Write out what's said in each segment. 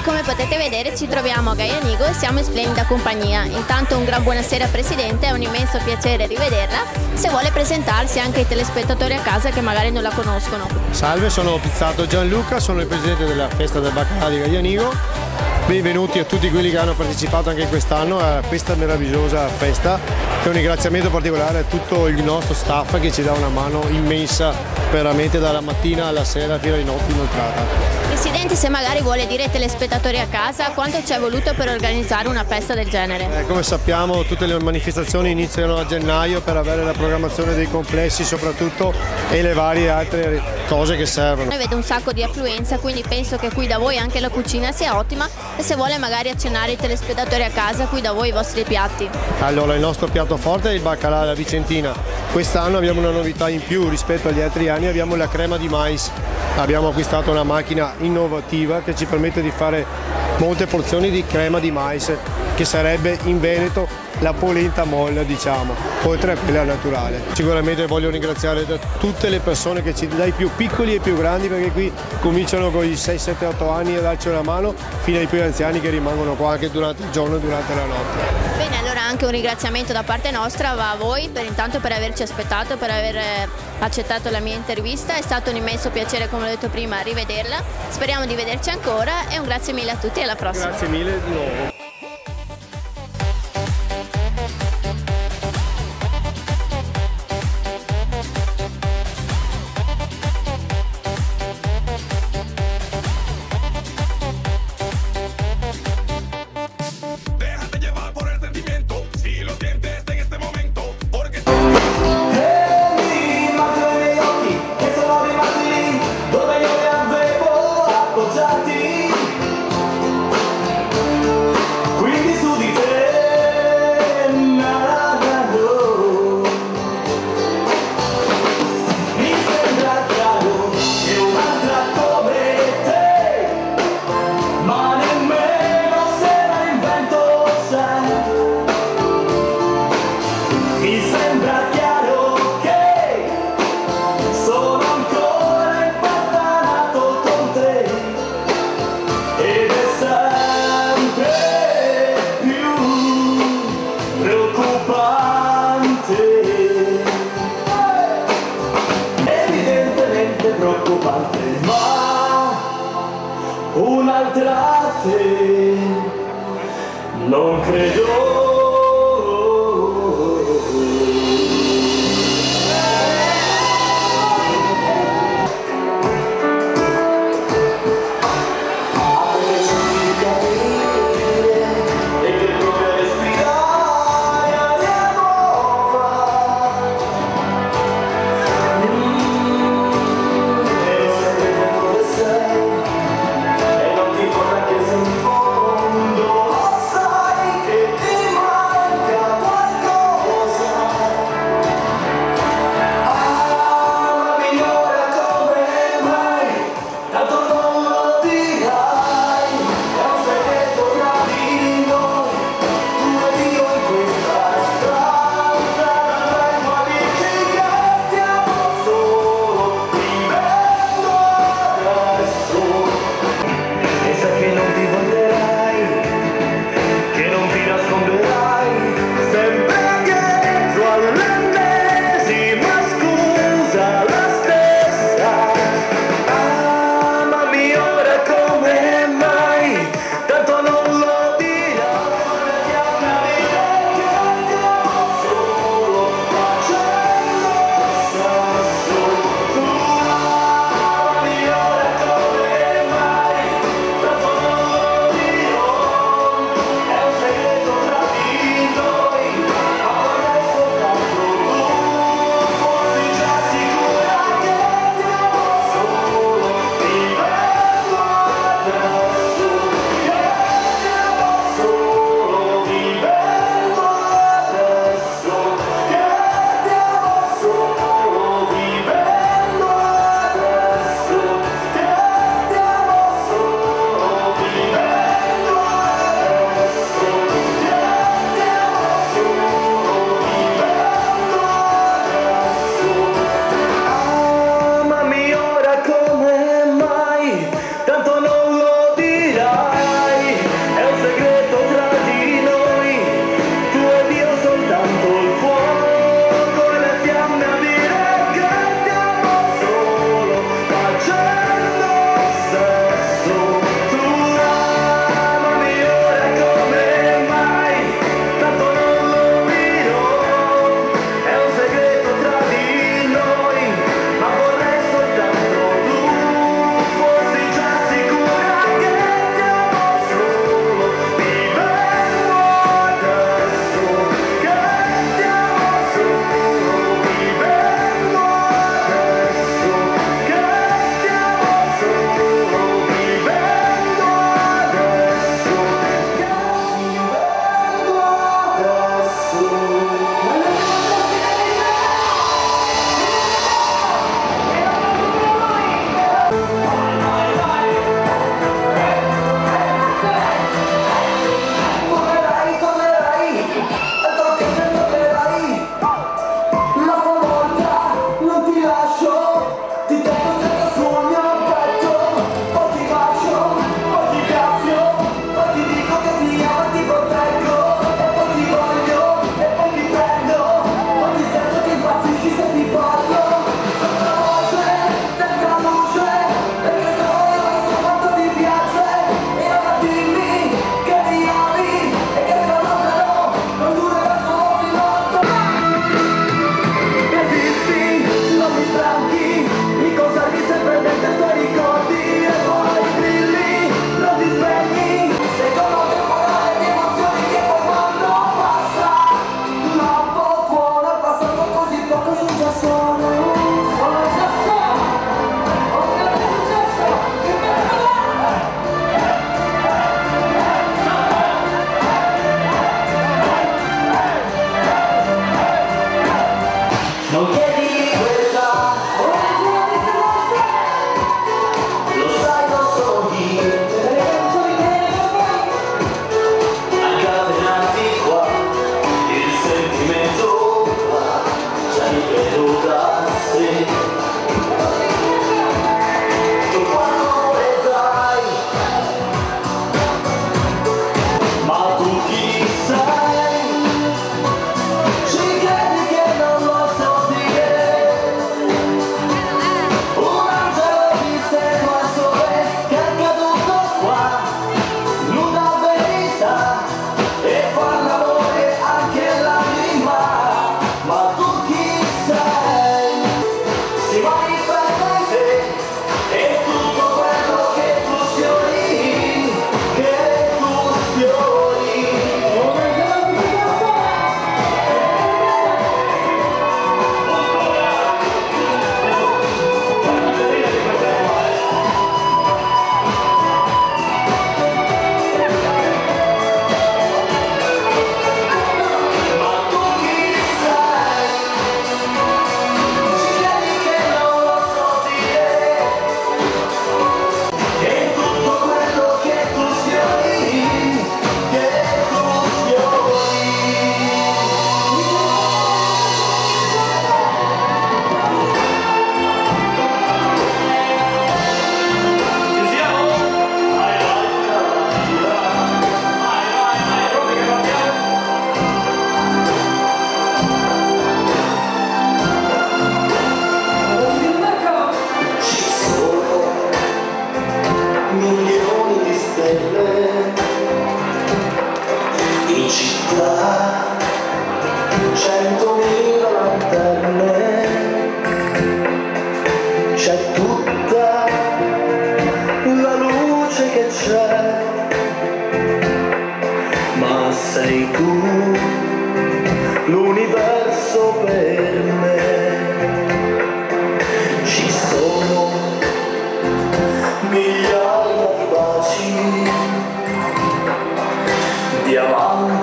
come potete vedere ci troviamo a Gaianigo e siamo in splendida compagnia. Intanto un gran buonasera Presidente, è un immenso piacere rivederla. Se vuole presentarsi anche ai telespettatori a casa che magari non la conoscono. Salve, sono Pizzato Gianluca, sono il Presidente della Festa del Baccalà di Gaianigo. Benvenuti a tutti quelli che hanno partecipato anche quest'anno a questa meravigliosa festa e un ringraziamento particolare a tutto il nostro staff che ci dà una mano immensa veramente dalla mattina alla sera fino alle notti inoltrata. Presidente, se magari vuole dire ai telespettatori a casa quanto ci è voluto per organizzare una festa del genere? Come sappiamo tutte le manifestazioni iniziano a gennaio per avere la programmazione dei complessi soprattutto e le varie altre cose che servono. Noi vedo un sacco di affluenza, quindi penso che qui da voi anche la cucina sia ottima e se vuole magari accennare ai telespettatori a casa qui da voi i vostri piatti. Allora, il nostro piatto forte è il baccalà alla vicentina. Quest'anno abbiamo una novità in più rispetto agli altri anni, abbiamo la crema di mais. Abbiamo acquistato una macchina innovativa che ci permette di fare molte porzioni di crema di mais, che sarebbe in Veneto la polenta molla, diciamo, oltre a quella naturale. Sicuramente voglio ringraziare tutte le persone che dai più piccoli ai più grandi, perché qui cominciano con i 6, 7, 8 anni a darci una mano, fino ai più anziani che rimangono qua anche durante il giorno e durante la notte. Bene, allora anche un ringraziamento da parte nostra va a voi intanto per averci aspettato, per aver accettato la mia intervista. È stato un immenso piacere, come ho detto prima, rivederla. Speriamo di vederci ancora e un grazie mille a tutti e alla prossima. Grazie mille di nuovo. Un'altra te non credo. Ti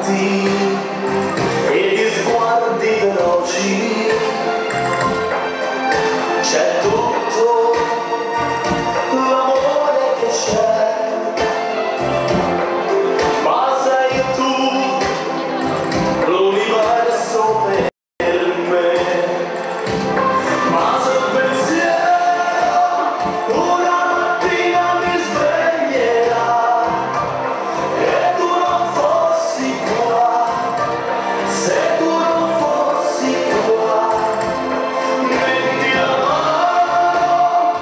amanti e di sguardi veloci, c'è tutto l'amore che c'è, ma sei tu l'universo per me. Ma se pensiero una mattina mi sveglierà e tu non fossi qua, se tu non fossi qua, metti la mano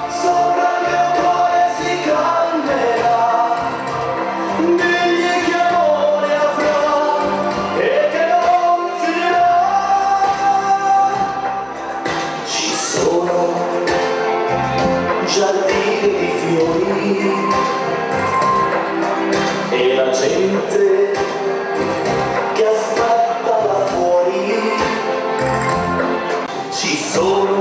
sopra il mio cuore, si calmerà, digli che amore avrà e che non finirà. Ci sono giardini di fiori e la gente che aspetta là fuori. Ci sono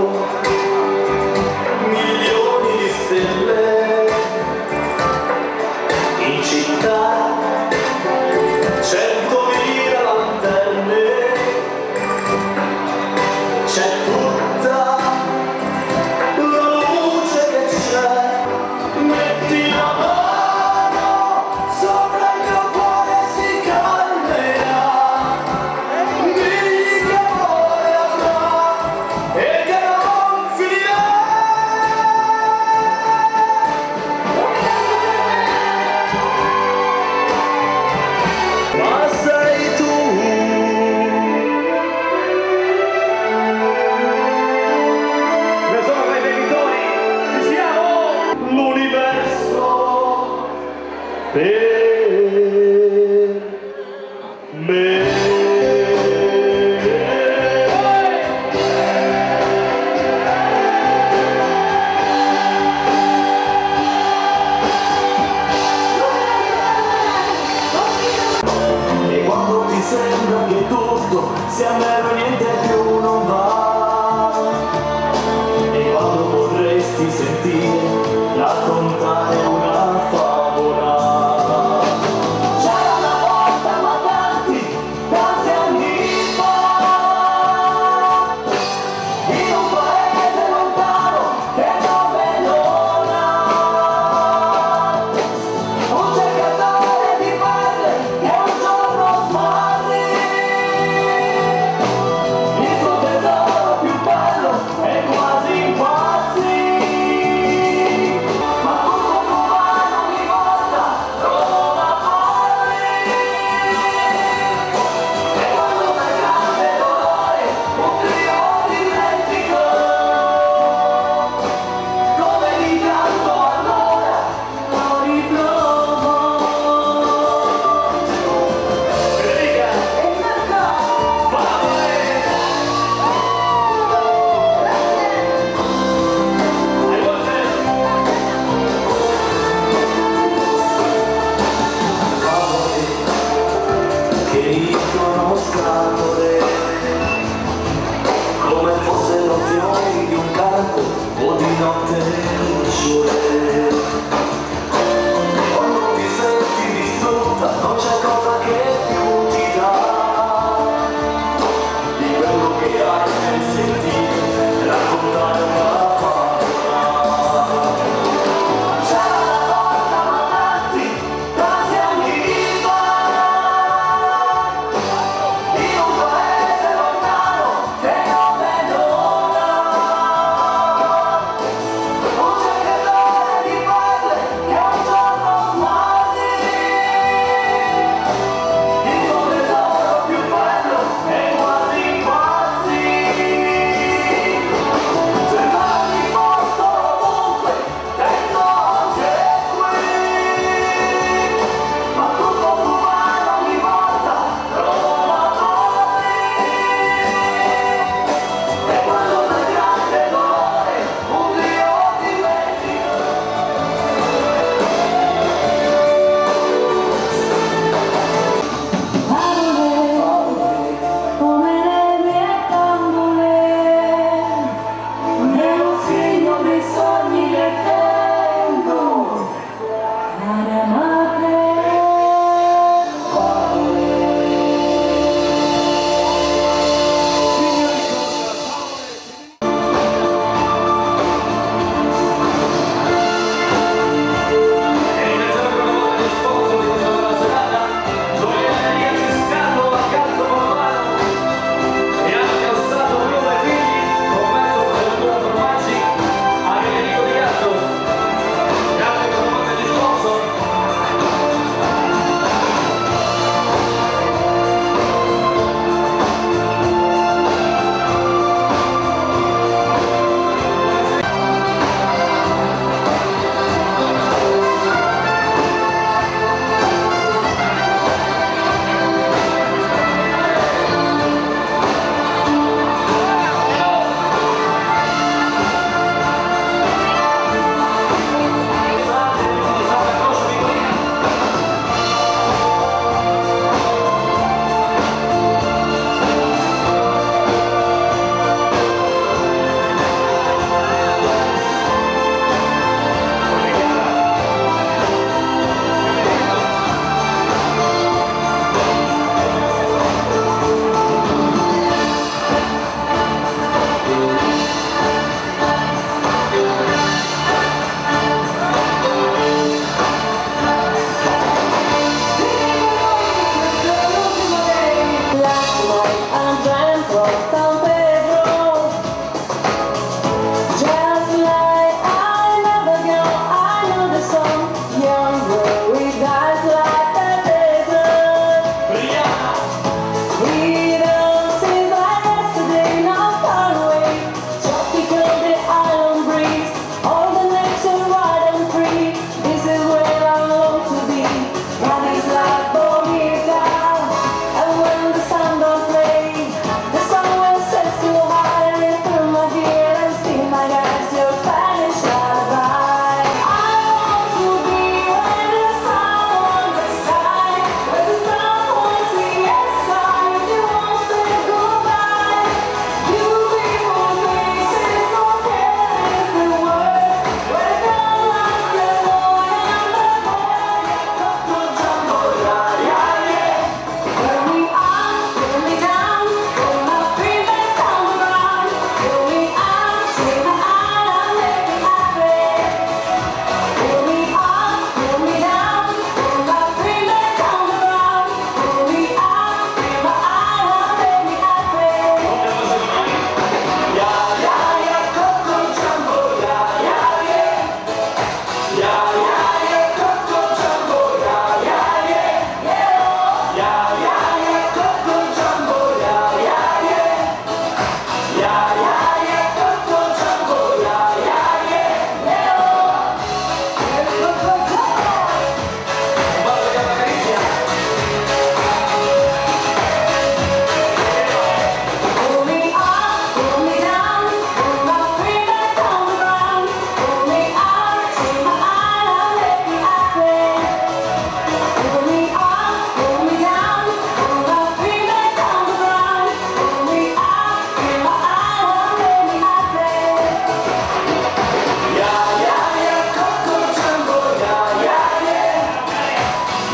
milioni di stelle in città, 100.000 lanterne, c'è tutta la luce che c'è, metti la mano sopra il mio cuore, si calmerà, digli che amore avrà e che non finirà. Ma sei tu sono i bevitori, ci siamo! L'universo per me. E quando ti sembra che tutto sia mero e niente più non va, e quando vorresti sentire raccontare una favola, c'era una volta ma tanti anni fa, in un paese lontano che dove non ha un cercatore di perle che un giorno smarrì.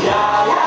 migliaia